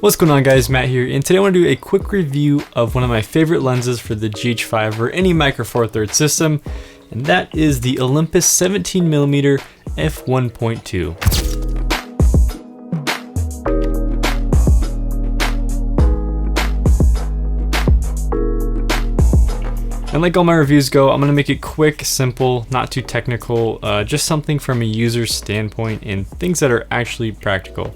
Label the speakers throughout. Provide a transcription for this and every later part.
Speaker 1: What's going on, guys? Matt here, and today I want to do a quick review of one of my favorite lenses for the GH5 or any micro four thirds system, and that is the Olympus 17mm f1.2. And like all my reviews go, I'm going to make it quick, simple, not too technical, just something from a user's standpoint and things that are actually practical.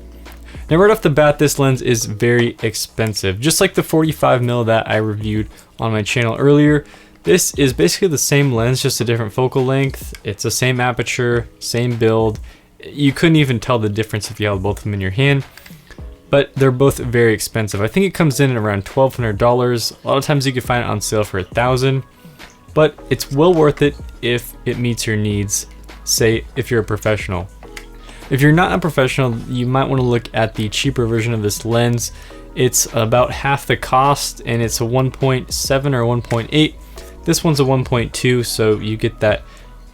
Speaker 1: Now right off the bat, this lens is very expensive. Just like the 45mm that I reviewed on my channel earlier, this is basically the same lens, just a different focal length. It's the same aperture, same build. You couldn't even tell the difference if you held both of them in your hand, but they're both very expensive. I think it comes in at around $1,200. A lot of times you can find it on sale for $1,000, but it's well worth it if it meets your needs, say if you're a professional. If you're not a professional, you might want to look at the cheaper version of this lens. It's about half the cost, and it's a 1.7 or 1.8. This one's a 1.2, so you get that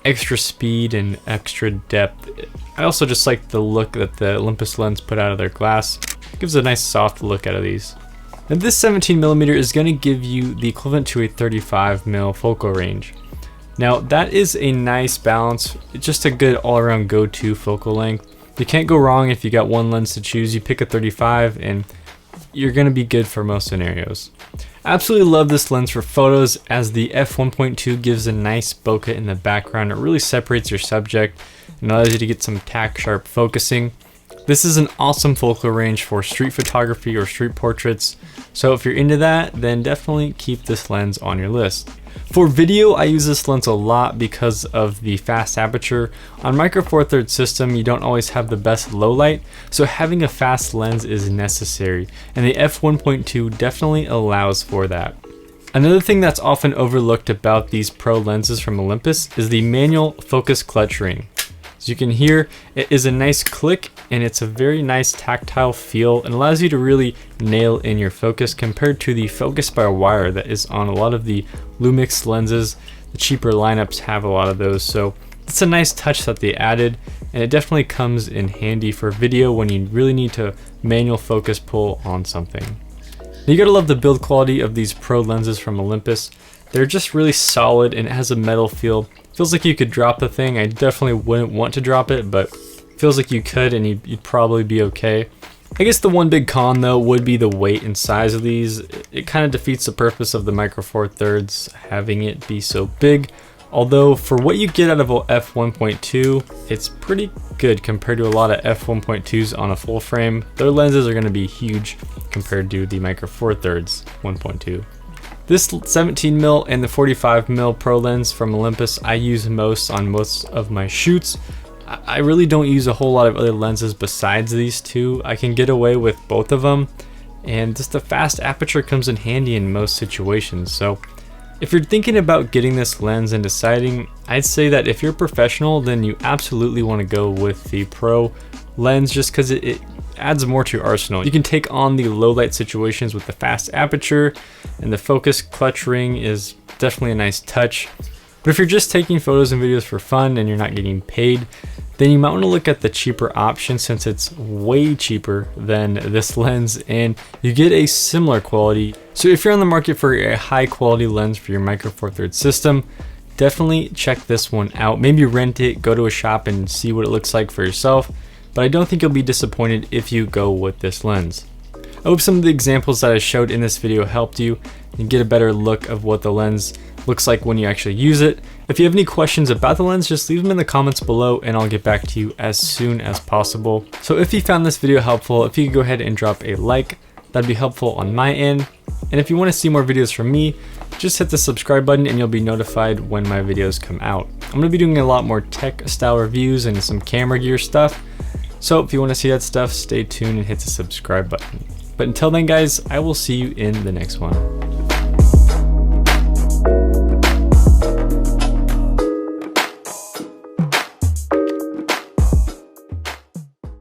Speaker 1: extra speed and extra depth. I also just like the look that the Olympus lens put out of their glass. It gives a nice soft look out of these. Now this 17mm is going to give you the equivalent to a 35mm focal range. Now that is a nice balance, just a good all-around go-to focal length. You can't go wrong if you got one lens to choose. You pick a 35 and you're going to be good for most scenarios. Absolutely love this lens for photos, as the f1.2 gives a nice bokeh in the background. It really separates your subject and allows you to get some tack sharp focusing. This is an awesome focal range for street photography or street portraits, so if you're into that, then definitely keep this lens on your list. For video, I use this lens a lot because of the fast aperture. On micro four thirds system, you don't always have the best low light, so having a fast lens is necessary, and the f1.2 definitely allows for that. Another thing that's often overlooked about these pro lenses from Olympus is the manual focus clutch ring. As you can hear, it is a nice click, and it's a very nice tactile feel and allows you to really nail in your focus compared to the focus by wire that is on a lot of the Lumix lenses. The cheaper lineups have a lot of those, so it's a nice touch that they added, and it definitely comes in handy for video when you really need to manual focus pull on something. Now you gotta love the build quality of these pro lenses from Olympus. They're just really solid, and it has a metal feel. Feels like you could drop the thing. I definitely wouldn't want to drop it, but feels like you could, and you'd probably be okay. I guess the one big con though would be the weight and size of these. It kind of defeats the purpose of the micro four thirds having it be so big. Although for what you get out of a f1.2, it's pretty good compared to a lot of f1.2s on a full frame. Their lenses are going to be huge compared to the micro four thirds 1.2. This 17mm and the 45mm Pro lens from Olympus I use most on most of my shoots. I really don't use a whole lot of other lenses besides these two. I can get away with both of them, and just the fast aperture comes in handy in most situations. So if you're thinking about getting this lens and deciding, I'd say that if you're a professional, then you absolutely want to go with the Pro lens, just because it adds more to your arsenal. You can take on the low light situations with the fast aperture, and the focus clutch ring is definitely a nice touch. But if you're just taking photos and videos for fun and you're not getting paid, then you might want to look at the cheaper option, since it's way cheaper than this lens and you get a similar quality. So if you're on the market for a high quality lens for your micro four thirds system, definitely check this one out. Maybe rent it, go to a shop and see what it looks like for yourself. But I don't think you'll be disappointed if you go with this lens. I hope some of the examples that I showed in this video helped you and get a better look of what the lens looks like when you actually use it. If you have any questions about the lens, just leave them in the comments below and I'll get back to you as soon as possible. So if you found this video helpful, if you could go ahead and drop a like, that'd be helpful on my end. And if you want to see more videos from me, just hit the subscribe button and you'll be notified when my videos come out. I'm going to be doing a lot more tech style reviews and some camera gear stuff. So if you want to see that stuff, stay tuned and hit the subscribe button. But until then, guys, I will see you in the next one.